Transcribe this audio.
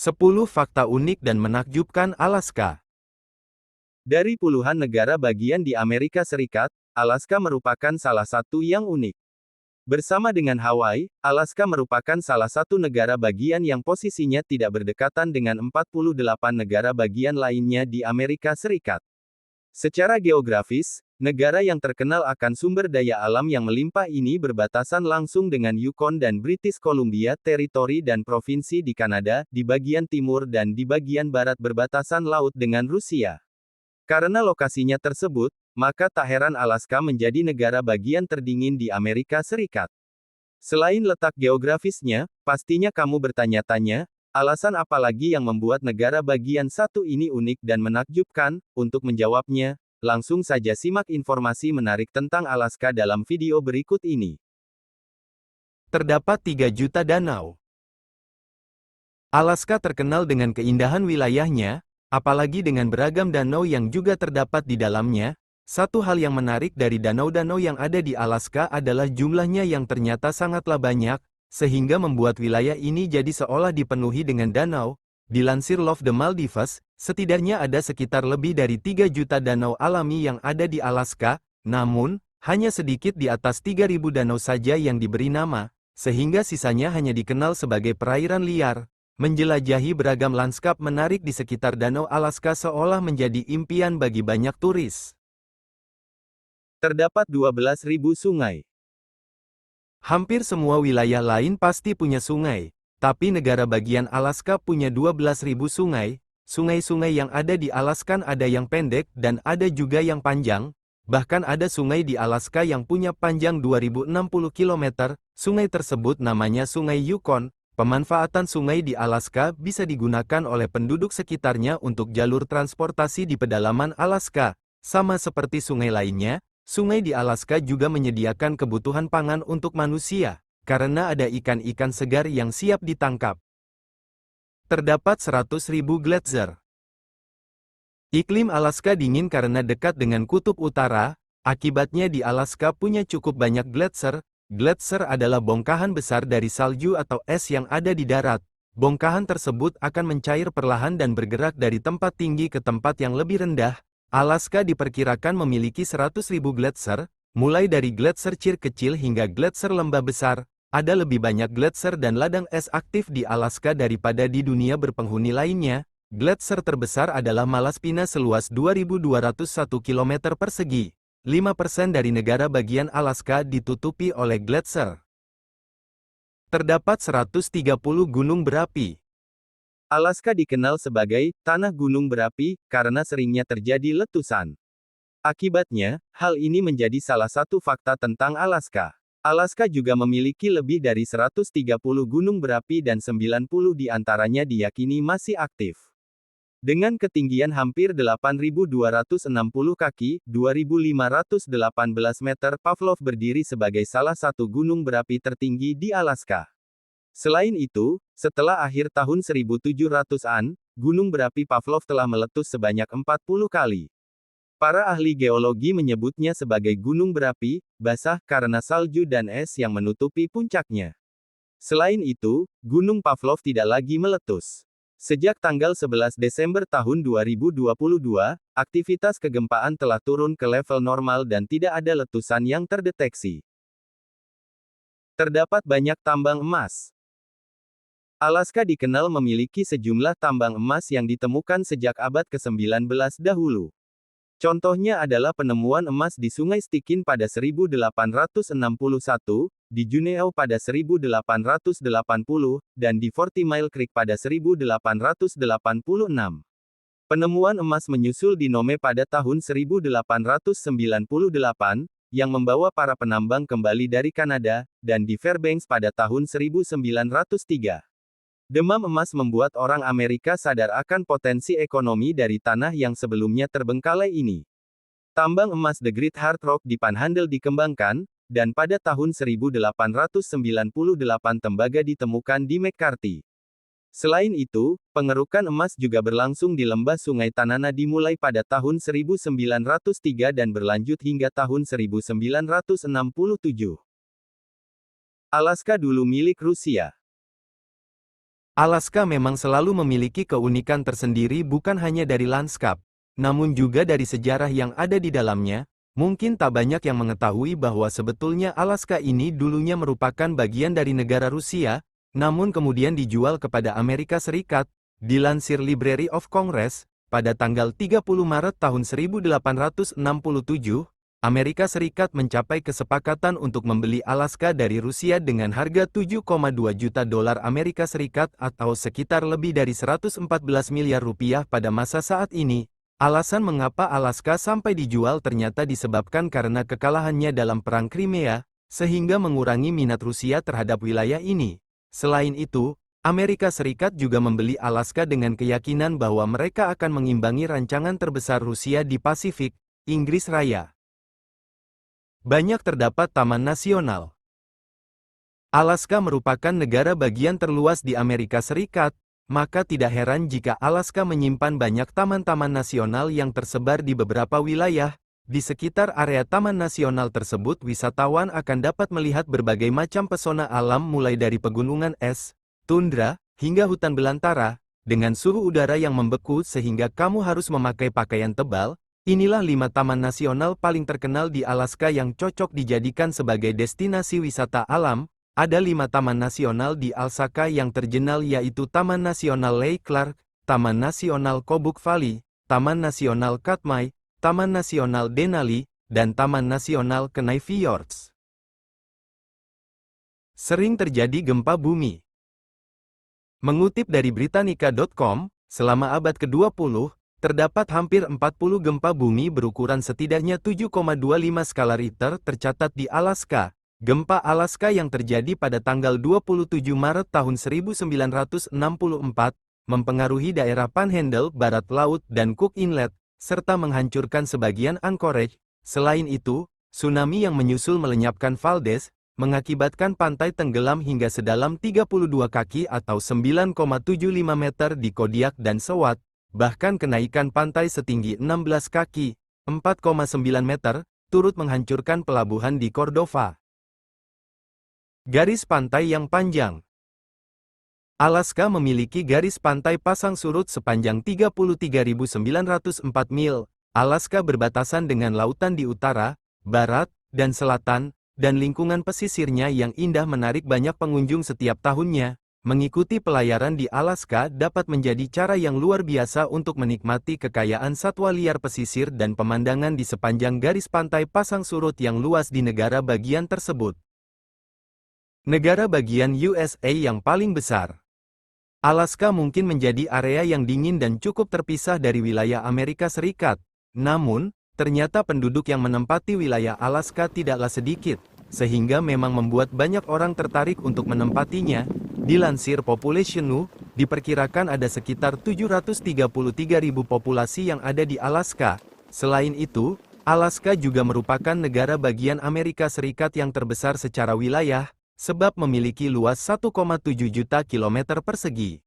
10 fakta unik dan menakjubkan Alaska. Dari puluhan negara bagian di Amerika Serikat, Alaska merupakan salah satu yang unik. Bersama dengan Hawaii, Alaska merupakan salah satu negara bagian yang posisinya tidak berdekatan dengan 48 negara bagian lainnya di Amerika Serikat. Secara geografis, negara yang terkenal akan sumber daya alam yang melimpah ini berbatasan langsung dengan Yukon dan British Columbia Territory dan provinsi di Kanada, di bagian timur dan di bagian barat berbatasan laut dengan Rusia. Karena lokasinya tersebut, maka tak heran Alaska menjadi negara bagian terdingin di Amerika Serikat. Selain letak geografisnya, pastinya kamu bertanya-tanya, alasan apa lagi yang membuat negara bagian satu ini unik dan menakjubkan? Untuk menjawabnya, langsung saja simak informasi menarik tentang Alaska dalam video berikut ini. Terdapat 3 juta danau. Alaska terkenal dengan keindahan wilayahnya, apalagi dengan beragam danau yang juga terdapat di dalamnya. Satu hal yang menarik dari danau-danau yang ada di Alaska adalah jumlahnya yang ternyata sangatlah banyak, sehingga membuat wilayah ini jadi seolah dipenuhi dengan danau. Dilansir Love the Maldives, setidaknya ada sekitar lebih dari 3 juta danau alami yang ada di Alaska, namun, hanya sedikit di atas 3.000 danau saja yang diberi nama, sehingga sisanya hanya dikenal sebagai perairan liar. Menjelajahi beragam lanskap menarik di sekitar danau Alaska seolah menjadi impian bagi banyak turis. Terdapat 12.000 sungai. Hampir semua wilayah lain pasti punya sungai, tapi negara bagian Alaska punya 12.000 sungai. Sungai-sungai yang ada di Alaska ada yang pendek dan ada juga yang panjang. Bahkan ada sungai di Alaska yang punya panjang 2060 km. Sungai tersebut namanya Sungai Yukon. Pemanfaatan sungai di Alaska bisa digunakan oleh penduduk sekitarnya untuk jalur transportasi di pedalaman Alaska. Sama seperti sungai lainnya, sungai di Alaska juga menyediakan kebutuhan pangan untuk manusia, karena ada ikan-ikan segar yang siap ditangkap. Terdapat 100.000 gletser. Iklim Alaska dingin karena dekat dengan kutub utara, akibatnya di Alaska punya cukup banyak gletser. Gletser adalah bongkahan besar dari salju atau es yang ada di darat. Bongkahan tersebut akan mencair perlahan dan bergerak dari tempat tinggi ke tempat yang lebih rendah. Alaska diperkirakan memiliki 100.000 gletser, mulai dari gletser cir kecil hingga gletser lembah besar. Ada lebih banyak gletser dan ladang es aktif di Alaska daripada di dunia berpenghuni lainnya. Gletser terbesar adalah Malaspina seluas 2.201 km persegi. 5% dari negara bagian Alaska ditutupi oleh gletser. Terdapat 130 gunung berapi. Alaska dikenal sebagai tanah gunung berapi karena seringnya terjadi letusan. Akibatnya, hal ini menjadi salah satu fakta tentang Alaska. Alaska juga memiliki lebih dari 130 gunung berapi dan 90 di antaranya diyakini masih aktif. Dengan ketinggian hampir 8.260 kaki, 2.518 meter, Pavlov berdiri sebagai salah satu gunung berapi tertinggi di Alaska. Selain itu, setelah akhir tahun 1700-an, gunung berapi Pavlov telah meletus sebanyak 40 kali. Para ahli geologi menyebutnya sebagai gunung berapi basah karena salju dan es yang menutupi puncaknya. Selain itu, Gunung Pavlov tidak lagi meletus. Sejak tanggal 11 Desember tahun 2022, aktivitas kegempaan telah turun ke level normal dan tidak ada letusan yang terdeteksi. Terdapat banyak tambang emas. Alaska dikenal memiliki sejumlah tambang emas yang ditemukan sejak abad ke-19 dahulu. Contohnya adalah penemuan emas di Sungai Stikin pada 1861, di Juneau pada 1880, dan di 40 Mile Creek pada 1886. Penemuan emas menyusul di Nome pada tahun 1898, yang membawa para penambang kembali dari Kanada, dan di Fairbanks pada tahun 1903. Demam emas membuat orang Amerika sadar akan potensi ekonomi dari tanah yang sebelumnya terbengkalai ini. Tambang emas The Great Hard Rock di Panhandle dikembangkan, dan pada tahun 1898 tembaga ditemukan di McCarthy. Selain itu, pengerukan emas juga berlangsung di lembah Sungai Tanana dimulai pada tahun 1903 dan berlanjut hingga tahun 1967. Alaska dulu milik Rusia. Alaska memang selalu memiliki keunikan tersendiri bukan hanya dari lanskap, namun juga dari sejarah yang ada di dalamnya. Mungkin tak banyak yang mengetahui bahwa sebetulnya Alaska ini dulunya merupakan bagian dari negara Rusia, namun kemudian dijual kepada Amerika Serikat. Dilansir Library of Congress, pada tanggal 30 Maret tahun 1867, Amerika Serikat mencapai kesepakatan untuk membeli Alaska dari Rusia dengan harga 7,2 juta dolar Amerika Serikat atau sekitar lebih dari 114 miliar rupiah pada masa saat ini. Alasan mengapa Alaska sampai dijual ternyata disebabkan karena kekalahannya dalam Perang Crimea, sehingga mengurangi minat Rusia terhadap wilayah ini. Selain itu, Amerika Serikat juga membeli Alaska dengan keyakinan bahwa mereka akan mengimbangi rancangan terbesar Rusia di Pasifik, Inggris Raya. Banyak terdapat taman nasional. Alaska merupakan negara bagian terluas di Amerika Serikat, maka tidak heran jika Alaska menyimpan banyak taman-taman nasional yang tersebar di beberapa wilayah. Di sekitar area taman nasional tersebut, wisatawan akan dapat melihat berbagai macam pesona alam mulai dari pegunungan es, tundra, hingga hutan belantara, dengan suhu udara yang membeku sehingga kamu harus memakai pakaian tebal. Inilah 5 taman nasional paling terkenal di Alaska yang cocok dijadikan sebagai destinasi wisata alam. Ada 5 taman nasional di Alaska yang terkenal yaitu Taman Nasional Lake Clark, Taman Nasional Kobuk Valley, Taman Nasional Katmai, Taman Nasional Denali, dan Taman Nasional Kenai Fjords. Sering terjadi gempa bumi. Mengutip dari Britannica.com, selama abad ke-20, terdapat hampir 40 gempa bumi berukuran setidaknya 7,25 skala Richter tercatat di Alaska. Gempa Alaska yang terjadi pada tanggal 27 Maret tahun 1964, mempengaruhi daerah Panhandle, Barat Laut, dan Cook Inlet, serta menghancurkan sebagian Anchorage. Selain itu, tsunami yang menyusul melenyapkan Valdez, mengakibatkan pantai tenggelam hingga sedalam 32 kaki atau 9,75 meter di Kodiak dan Seward. Bahkan kenaikan pantai setinggi 16 kaki, 4,9 meter, turut menghancurkan pelabuhan di Cordova. Garis pantai yang panjang. Alaska memiliki garis pantai pasang surut sepanjang 33.904 mil. Alaska berbatasan dengan lautan di utara, barat, dan selatan, dan lingkungan pesisirnya yang indah menarik banyak pengunjung setiap tahunnya. Mengikuti pelayaran di Alaska dapat menjadi cara yang luar biasa untuk menikmati kekayaan satwa liar pesisir dan pemandangan di sepanjang garis pantai pasang surut yang luas di negara bagian tersebut. Negara bagian USA yang paling besar. Alaska mungkin menjadi area yang dingin dan cukup terpisah dari wilayah Amerika Serikat. Namun, ternyata penduduk yang menempati wilayah Alaska tidaklah sedikit, sehingga memang membuat banyak orang tertarik untuk menempatinya. Dilansir Population Now, diperkirakan ada sekitar 733.000 populasi yang ada di Alaska. Selain itu, Alaska juga merupakan negara bagian Amerika Serikat yang terbesar secara wilayah, sebab memiliki luas 1,7 juta kilometer persegi.